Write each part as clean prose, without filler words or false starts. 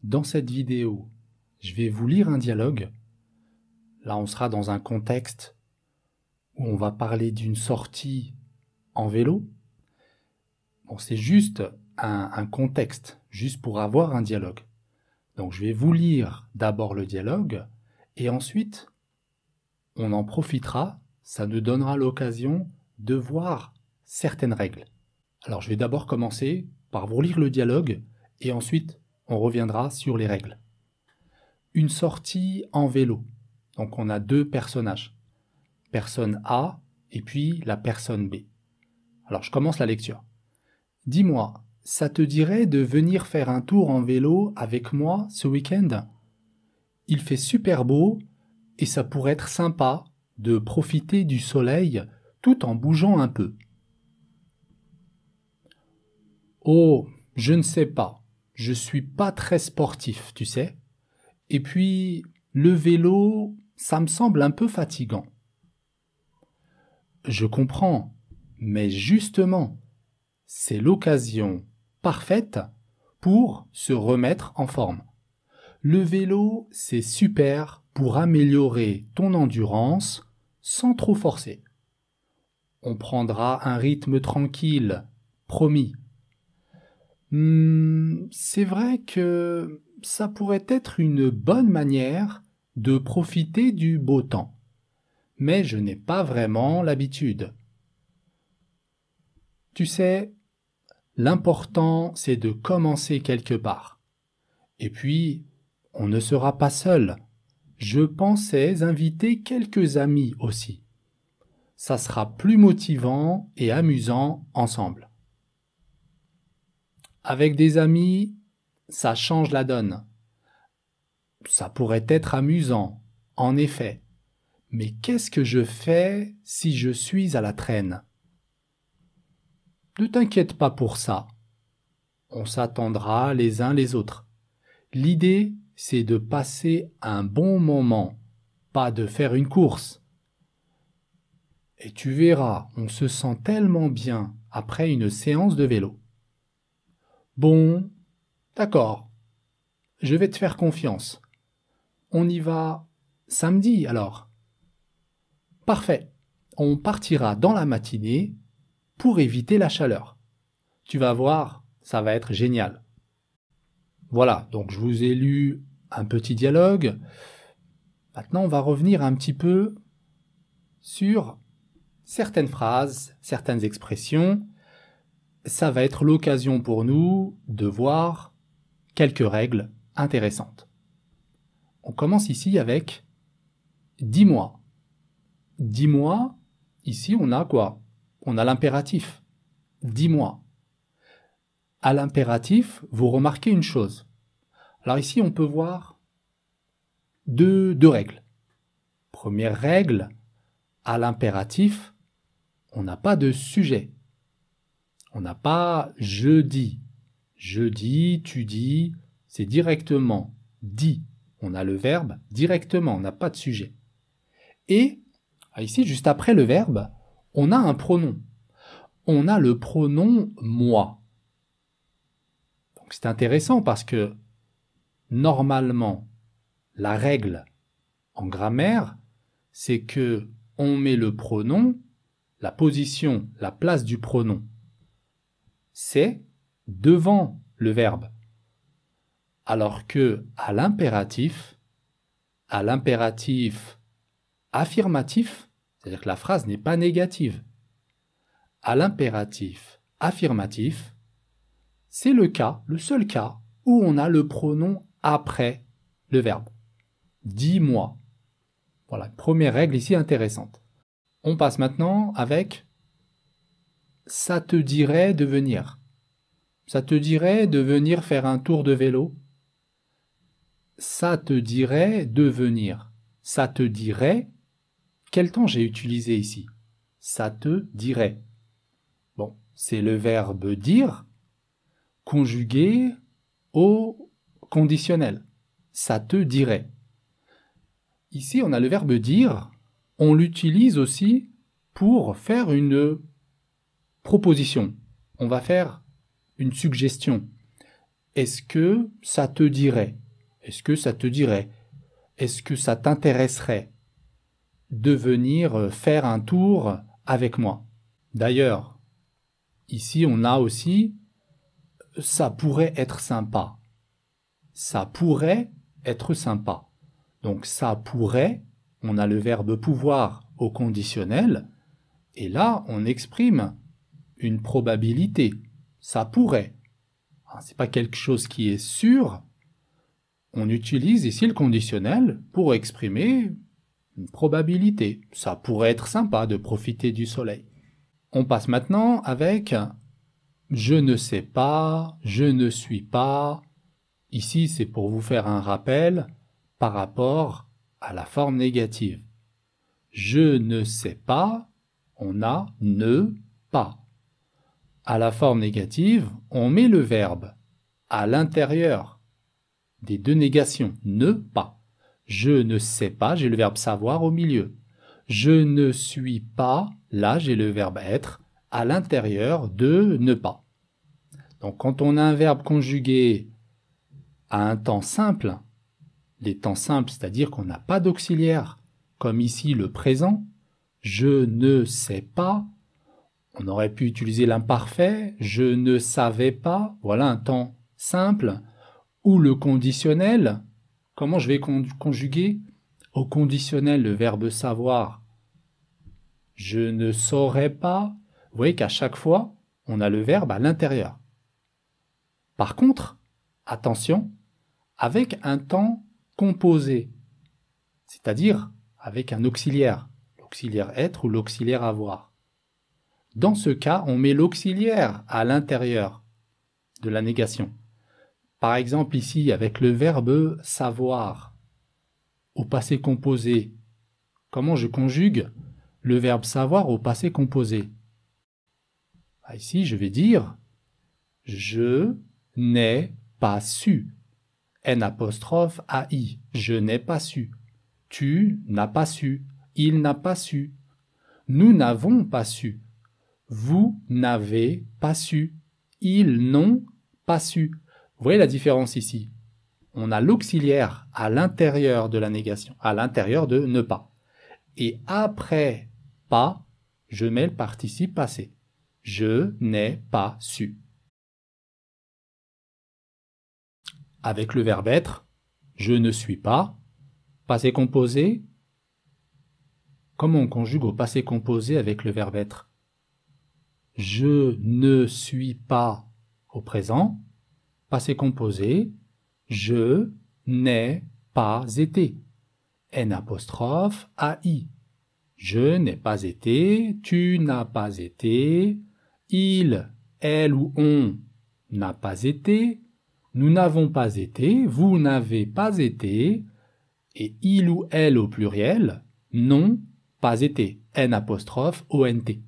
Dans cette vidéo, je vais vous lire un dialogue. Là, on sera dans un contexte où on va parler d'une sortie en vélo. Bon, c'est juste un contexte, juste pour avoir un dialogue. Donc, je vais vous lire d'abord le dialogue et ensuite, on en profitera. Ça nous donnera l'occasion de voir certaines règles. Alors, je vais d'abord commencer par vous lire le dialogue et ensuite, on reviendra sur les règles. Une sortie en vélo. Donc on a deux personnages. Personne A et puis la personne B. Alors je commence la lecture. Dis-moi, ça te dirait de venir faire un tour en vélo avec moi ce week-end? Il fait super beau et ça pourrait être sympa de profiter du soleil tout en bougeant un peu. Oh, je ne sais pas. Je suis pas très sportif, tu sais. Et puis, le vélo, ça me semble un peu fatigant. Je comprends, mais justement, c'est l'occasion parfaite pour se remettre en forme. Le vélo, c'est super pour améliorer ton endurance sans trop forcer. On prendra un rythme tranquille, promis. C'est vrai que ça pourrait être une bonne manière de profiter du beau temps. Mais je n'ai pas vraiment l'habitude. Tu sais, l'important c'est de commencer quelque part. Et puis, on ne sera pas seul. Je pensais inviter quelques amis aussi. Ça sera plus motivant et amusant ensemble. Avec des amis, ça change la donne. Ça pourrait être amusant, en effet. Mais qu'est-ce que je fais si je suis à la traîne? Ne t'inquiète pas pour ça. On s'attendra les uns les autres. L'idée, c'est de passer un bon moment, pas de faire une course. Et tu verras, on se sent tellement bien après une séance de vélo. Bon, d'accord, je vais te faire confiance. On y va samedi alors. Parfait, on partira dans la matinée pour éviter la chaleur. Tu vas voir, ça va être génial. Voilà, donc je vous ai lu un petit dialogue. Maintenant, on va revenir un petit peu sur certaines phrases, certaines expressions. Ça va être l'occasion pour nous de voir quelques règles intéressantes. On commence ici avec « dis-moi ». « Dis-moi », ici on a quoi? On a l'impératif. « Dis-moi ». À l'impératif, vous remarquez une chose. Alors ici, on peut voir deux règles. Première règle, à l'impératif, on n'a pas de sujet. On n'a pas « je dis ». Je dis, tu dis, c'est directement dit. On a le verbe directement, on n'a pas de sujet. Et ici, juste après le verbe, on a un pronom. On a le pronom « moi ». Donc c'est intéressant parce que normalement, la règle en grammaire, c'est que on met le pronom, la position, la place du pronom, c'est devant le verbe. Alors que à l'impératif affirmatif, c'est-à-dire que la phrase n'est pas négative. À l'impératif affirmatif, c'est le seul cas où on a le pronom après le verbe. Dis-moi. Voilà, première règle ici intéressante. On passe maintenant avec « ça te dirait de venir ». Ça te dirait de venir faire un tour de vélo? Ça te dirait de venir. Ça te dirait. Quel temps j'ai utilisé ici? Ça te dirait. Bon, c'est le verbe dire conjugué au conditionnel. Ça te dirait. Ici, on a le verbe dire. On l'utilise aussi pour faire une proposition. On va faire une suggestion. Est-ce que ça te dirait? Est-ce que ça te dirait? Est-ce que ça t'intéresserait de venir faire un tour avec moi? D'ailleurs, ici on a aussi ça pourrait être sympa. Ça pourrait être sympa. Donc ça pourrait, on a le verbe pouvoir au conditionnel, et là on exprime une probabilité. Ça pourrait. C'est pas quelque chose qui est sûr. On utilise ici le conditionnel pour exprimer une probabilité. Ça pourrait être sympa de profiter du soleil. On passe maintenant avec je ne sais pas, je ne suis pas. Ici, c'est pour vous faire un rappel par rapport à la forme négative. Je ne sais pas, on a ne pas. À la forme négative, on met le verbe à l'intérieur des deux négations, ne pas. Je ne sais pas, j'ai le verbe savoir au milieu. Je ne suis pas, là j'ai le verbe être, à l'intérieur de ne pas. Donc quand on a un verbe conjugué à un temps simple, les temps simples, c'est-à-dire qu'on n'a pas d'auxiliaire, comme ici le présent, je ne sais pas, on aurait pu utiliser l'imparfait, je ne savais pas, voilà un temps simple, ou le conditionnel. Comment je vais conjuguer? Au conditionnel, le verbe savoir, je ne saurais pas. Vous voyez qu'à chaque fois, on a le verbe à l'intérieur. Par contre, attention, avec un temps composé, c'est-à-dire avec un auxiliaire, l'auxiliaire être ou l'auxiliaire avoir. Dans ce cas, on met l'auxiliaire à l'intérieur de la négation. Par exemple ici, avec le verbe savoir au passé composé, comment je conjugue le verbe savoir au passé composé? Ici, je vais dire « Je n'ai pas su ». N'-AI. Je n'ai pas su. Tu n'as pas su. Il n'a pas su. Nous n'avons pas su. Vous n'avez pas su. Ils n'ont pas su. Vous voyez la différence ici? On a l'auxiliaire à l'intérieur de la négation, à l'intérieur de ne pas. Et après pas, je mets le participe passé. Je n'ai pas su. Avec le verbe être, je ne suis pas. Passé composé. Comment on conjugue au passé composé avec le verbe être? Je ne suis pas au présent. Passé composé. Je n'ai pas été. N'-AI. Je n'ai pas été. Tu n'as pas été. Il, elle ou on n'a pas été. Nous n'avons pas été. Vous n'avez pas été. Et il ou elle au pluriel n'ont pas été. N'-ONT.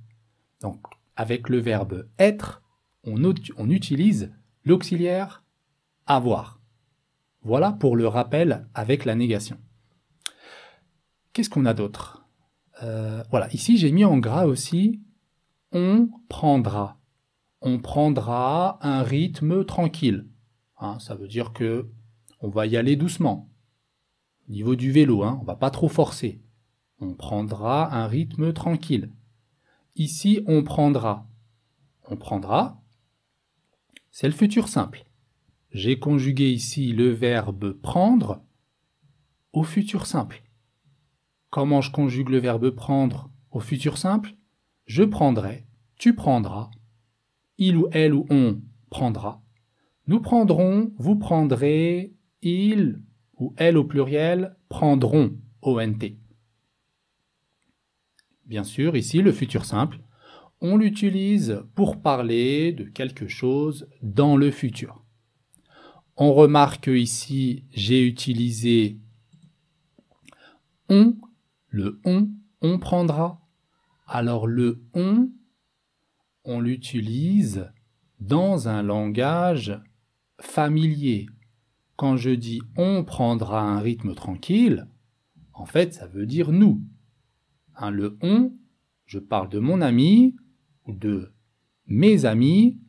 Donc, avec le verbe être, on utilise l'auxiliaire avoir. Voilà pour le rappel avec la négation. Qu'est-ce qu'on a d'autre? Voilà, ici j'ai mis en gras aussi on prendra. On prendra un rythme tranquille. Ça veut dire que on va y aller doucement. Au niveau du vélo, on va pas trop forcer. On prendra un rythme tranquille. Ici, on prendra. On prendra, c'est le futur simple. J'ai conjugué ici le verbe prendre au futur simple. Comment je conjugue le verbe prendre au futur simple? Je prendrai, tu prendras, il ou elle ou on prendra. Nous prendrons, vous prendrez, il ou elle au pluriel prendront, ONT. Bien sûr, ici, le futur simple, on l'utilise pour parler de quelque chose dans le futur. On remarque que ici, j'ai utilisé on, le on prendra. Alors le on l'utilise dans un langage familier. Quand je dis on prendra un rythme tranquille, en fait, ça veut dire nous. Le on, je parle de mon ami ou de mes amis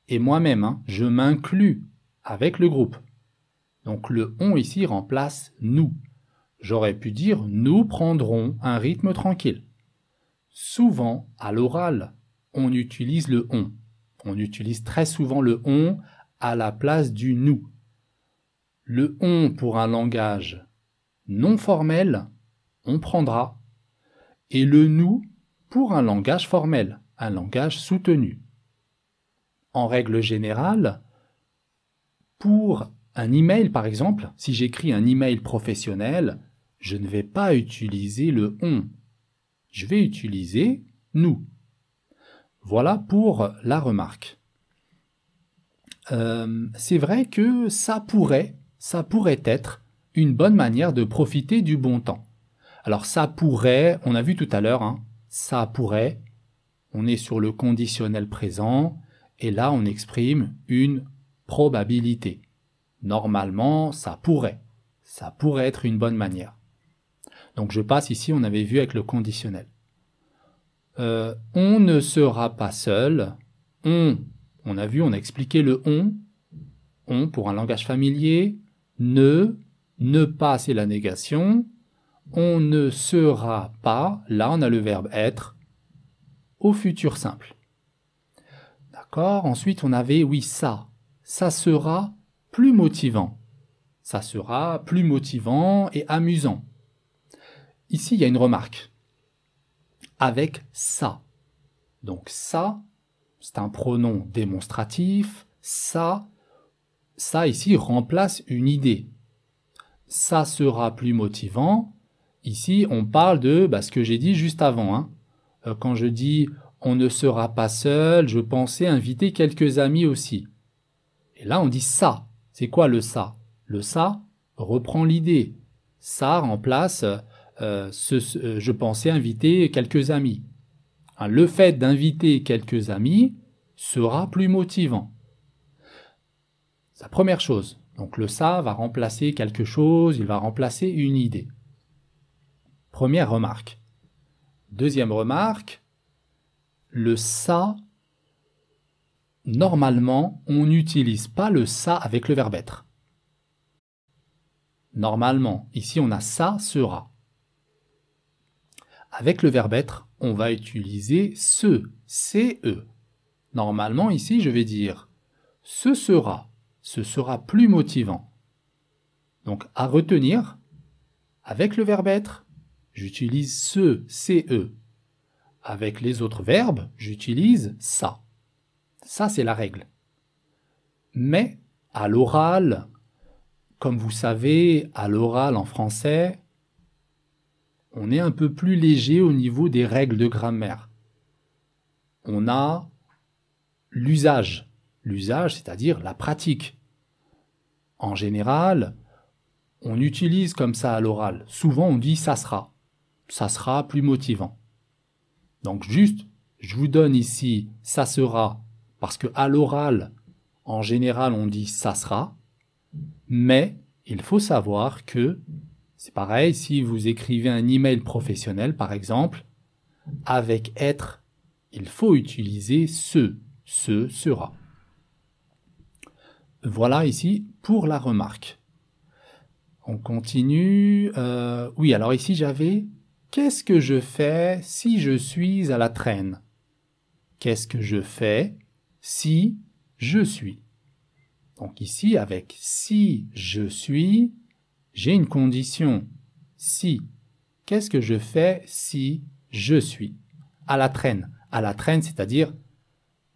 et moi-même. Je m'inclus avec le groupe. Donc le on ici remplace nous. J'aurais pu dire nous prendrons un rythme tranquille. Souvent, à l'oral, on utilise le on. On utilise très souvent le on à la place du nous. Le on pour un langage non formel, on prendra. Et le nous pour un langage formel, un langage soutenu. En règle générale, pour un email par exemple, si j'écris un email professionnel, je ne vais pas utiliser le on. Je vais utiliser nous. Voilà pour la remarque. C'est vrai que ça pourrait être une bonne manière de profiter du bon temps. Alors ça pourrait, on a vu tout à l'heure, hein, ça pourrait, on est sur le conditionnel présent, et là on exprime une probabilité. Normalement, ça pourrait être une bonne manière. Donc je passe ici, on avait vu avec le conditionnel. On ne sera pas seul. On a vu, on a expliqué le on pour un langage familier. Ne pas, c'est la négation. On ne sera pas, là on a le verbe être, au futur simple. D'accord? Ensuite on avait, oui, ça sera plus motivant. Ça sera plus motivant et amusant. Ici il y a une remarque. Avec ça. Donc ça, c'est un pronom démonstratif. Ça ici remplace une idée. Ça sera plus motivant. Ici, on parle de ce que j'ai dit juste avant. Hein. Quand je dis on ne sera pas seul, je pensais inviter quelques amis aussi. Et là, on dit ça. C'est quoi le ça? Le ça reprend l'idée. Ça remplace je pensais inviter quelques amis. Hein, le fait d'inviter quelques amis sera plus motivant. C'est la première chose. Donc le ça va remplacer quelque chose, il va remplacer une idée. Première remarque. Deuxième remarque, le ça, normalement, on n'utilise pas le ça avec le verbe être. Normalement, ici on a ça sera. Avec le verbe être, on va utiliser ce, ce. Normalement, ici, je vais dire ce sera plus motivant. Donc, à retenir, avec le verbe être, j'utilise ce, ce. Avec les autres verbes, j'utilise ça. Ça, c'est la règle. Mais, à l'oral, comme vous savez, à l'oral en français, on est un peu plus léger au niveau des règles de grammaire. On a l'usage. L'usage, c'est-à-dire la pratique. En général, on utilise comme ça à l'oral. Souvent, on dit ça sera. Ça sera plus motivant. Donc juste, je vous donne ici ça sera parce que à l'oral, en général, on dit ça sera. Mais il faut savoir que c'est pareil si vous écrivez un email professionnel, par exemple, avec être, il faut utiliser ce sera. Voilà ici pour la remarque. On continue. Oui, alors ici j'avais « Qu'est-ce que je fais si je suis à la traîne ?» Qu'est-ce que je fais si je suis? Donc ici, avec « si je suis », j'ai une condition. Si. Qu'est-ce que je fais si je suis à la traîne? À la traîne, c'est-à-dire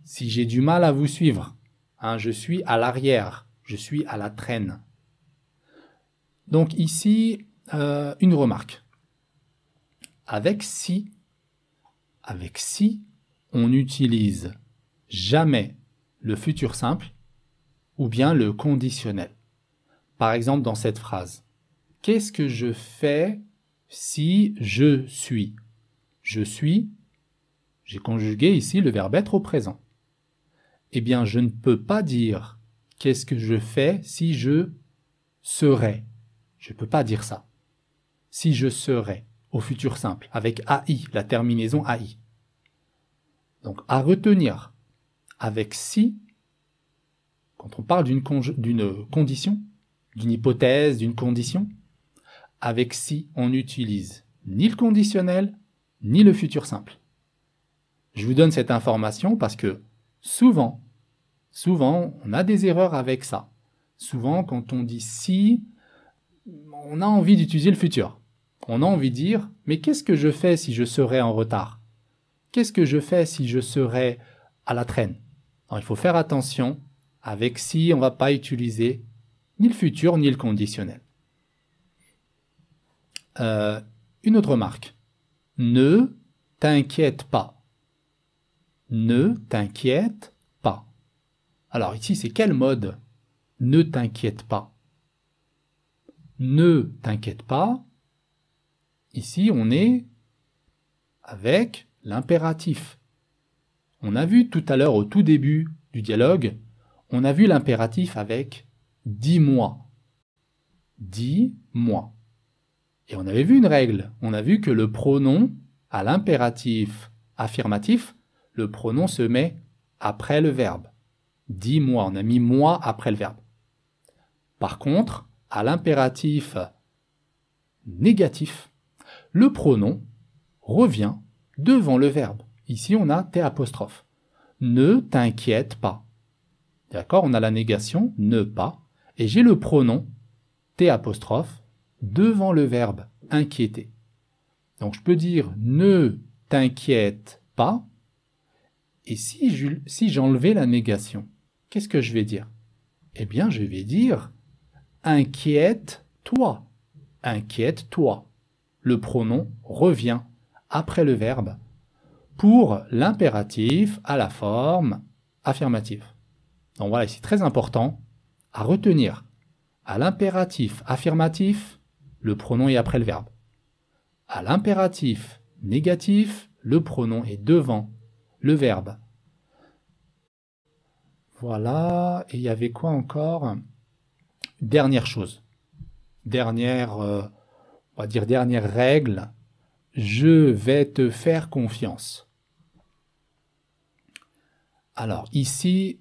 si j'ai du mal à vous suivre. Hein, je suis à l'arrière. Je suis à la traîne. Donc ici, une remarque. Avec si, on n'utilise jamais le futur simple ou bien le conditionnel. Par exemple, dans cette phrase, « Qu'est-ce que je fais si je suis ?» Je suis, j'ai conjugué ici le verbe être au présent. Eh bien, je ne peux pas dire « Qu'est-ce que je fais si je serais ?» Je ne peux pas dire ça. Si je serais, au futur simple, avec AI, la terminaison AI. Donc, à retenir, avec si, quand on parle d'une condition, d'une hypothèse, d'une condition, avec si, on n'utilise ni le conditionnel, ni le futur simple. Je vous donne cette information parce que souvent, on a des erreurs avec ça. Souvent, quand on dit si, on a envie d'utiliser le futur. On a envie de dire, mais qu'est-ce que je fais si je serais en retard? Qu'est-ce que je fais si je serais à la traîne? Alors, il faut faire attention. Avec si, on ne va pas utiliser ni le futur, ni le conditionnel. Une autre remarque. Ne t'inquiète pas. Ne t'inquiète pas. Alors ici, c'est quel mode? Ne t'inquiète pas. Ne t'inquiète pas. Ici, on est avec l'impératif. On a vu tout à l'heure, au tout début du dialogue, on a vu l'impératif avec « dis-moi ». Dis-moi. Et on avait vu une règle. On a vu que le pronom, à l'impératif affirmatif, le pronom se met après le verbe. Dis-moi, on a mis « moi » après le verbe. Par contre, à l'impératif négatif, le pronom revient devant le verbe. Ici, on a T'. Ne t'inquiète pas. D'accord? On a la négation, ne pas, et j'ai le pronom T' devant le verbe inquiéter. Donc je peux dire ne t'inquiète pas, et si j'enlevais la négation, qu'est-ce que je vais dire? Eh bien, je vais dire inquiète-toi. Inquiète-toi. Le pronom revient après le verbe pour l'impératif à la forme affirmative. Donc voilà, c'est très important à retenir. À l'impératif affirmatif, le pronom est après le verbe. À l'impératif négatif, le pronom est devant le verbe. Voilà, et il y avait quoi encore? Dernière chose. On va dire dernière règle. Je vais te faire confiance. Alors ici,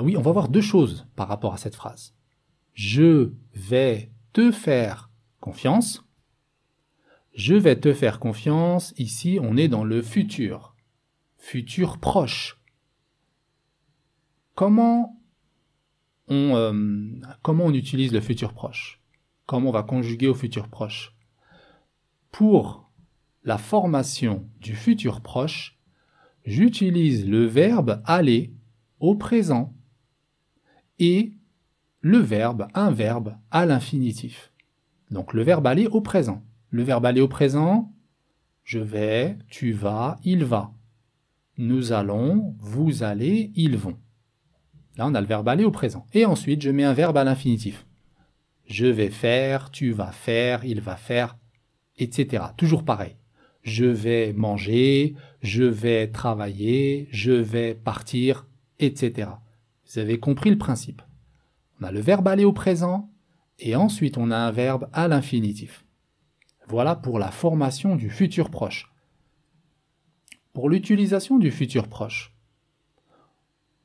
oui, on va voir deux choses par rapport à cette phrase. Je vais te faire confiance. Je vais te faire confiance. Ici, on est dans le futur. Futur proche. Comment on utilise le futur proche? Comment on va conjuguer au futur proche? Pour la formation du futur proche, j'utilise le verbe aller au présent et un verbe à l'infinitif. Donc le verbe aller au présent. Le verbe aller au présent, je vais, tu vas, il va. Nous allons, vous allez, ils vont. Là, on a le verbe aller au présent. Et ensuite, je mets un verbe à l'infinitif. Je vais faire, tu vas faire, il va faire, etc. Toujours pareil. Je vais manger, je vais travailler, je vais partir, etc. Vous avez compris le principe. On a le verbe aller au présent et ensuite on a un verbe à l'infinitif. Voilà pour la formation du futur proche. Pour l'utilisation du futur proche,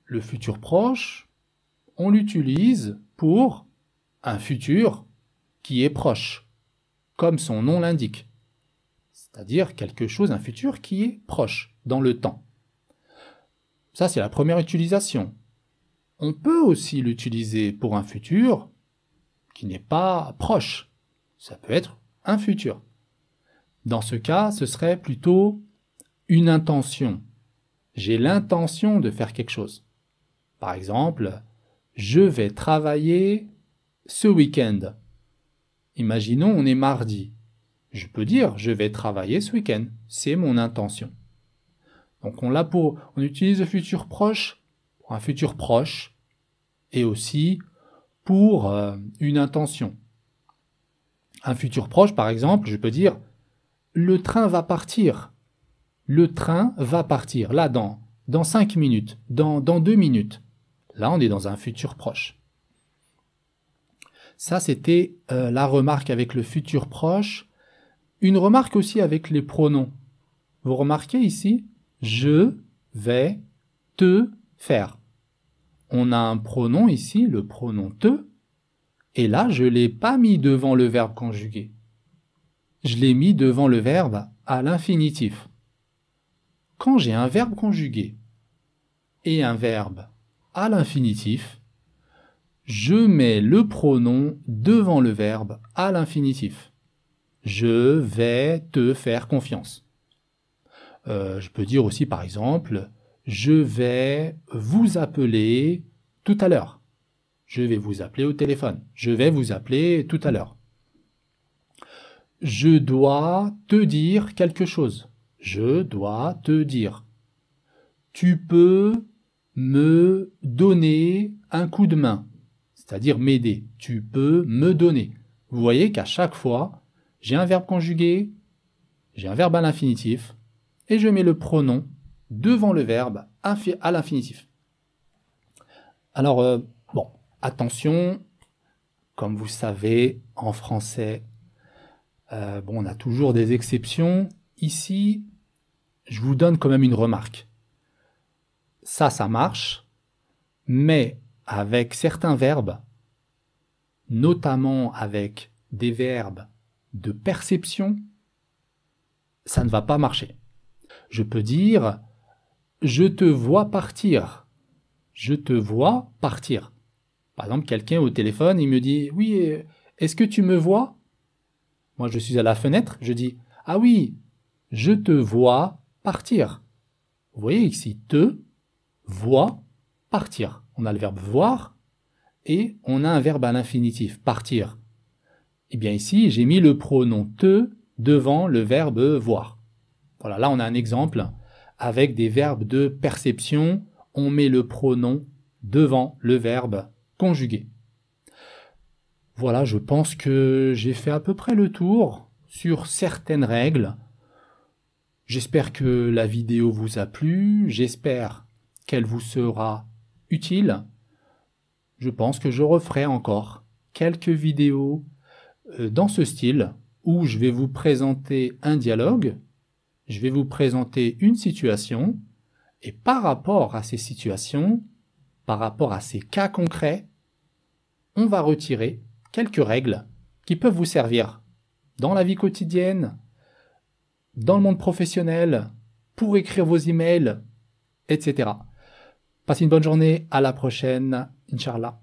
le futur proche, on l'utilise pour un futur qui est proche, comme son nom l'indique. C'est-à-dire quelque chose, un futur qui est proche dans le temps. Ça, c'est la première utilisation. On peut aussi l'utiliser pour un futur qui n'est pas proche. Ça peut être un futur. Dans ce cas, ce serait plutôt une intention. J'ai l'intention de faire quelque chose. Par exemple, je vais travailler ce week-end. Imaginons, on est mardi. Je peux dire, je vais travailler ce week-end. C'est mon intention. Donc on utilise le futur proche pour un futur proche et aussi pour une intention. Un futur proche, par exemple, je peux dire, le train va partir. Le train va partir. Là, dans 5 minutes, dans 2 minutes. Là, on est dans un futur proche. Ça, c'était la remarque avec le futur proche. Une remarque aussi avec les pronoms. Vous remarquez ici, je vais te faire. on a un pronom ici, le pronom te, et là, je ne l'ai pas mis devant le verbe conjugué. Je l'ai mis devant le verbe à l'infinitif. Quand j'ai un verbe conjugué et un verbe à l'infinitif, je mets le pronom devant le verbe à l'infinitif. Je vais te faire confiance. Je peux dire aussi par exemple, je vais vous appeler tout à l'heure. Je vais vous appeler au téléphone. Je vais vous appeler tout à l'heure. Je dois te dire quelque chose. Je dois te dire. Tu peux me donner un coup de main, c'est-à-dire m'aider. Tu peux me donner. Vous voyez qu'à chaque fois, j'ai un verbe conjugué, j'ai un verbe à l'infinitif, et je mets le pronom devant le verbe à l'infinitif. Alors, bon, attention, comme vous savez, en français, on a toujours des exceptions. Ici, je vous donne quand même une remarque. Ça marche, mais avec certains verbes, notamment avec des verbes de perception, ça ne va pas marcher. Je peux dire « je te vois partir ». Je te vois partir. Par exemple, quelqu'un au téléphone, il me dit « oui, est-ce que tu me vois ?» Moi, je suis à la fenêtre, je dis « ah oui, je te vois partir ». Vous voyez ici « te vois partir ». On a le verbe « voir » et on a un verbe à l'infinitif « partir ». Eh bien ici, j'ai mis le pronom « te » devant le verbe « voir ». Voilà, là on a un exemple avec des verbes de perception. On met le pronom devant le verbe conjugué. Voilà, je pense que j'ai fait à peu près le tour sur certaines règles. J'espère que la vidéo vous a plu, j'espère qu'elle vous sera utile. Je pense que je referai encore quelques vidéos dans ce style où je vais vous présenter un dialogue, je vais vous présenter une situation, et par rapport à ces situations, par rapport à ces cas concrets, on va retirer quelques règles qui peuvent vous servir dans la vie quotidienne, dans le monde professionnel, pour écrire vos emails, etc. Passez une bonne journée, à la prochaine, Inch'Allah.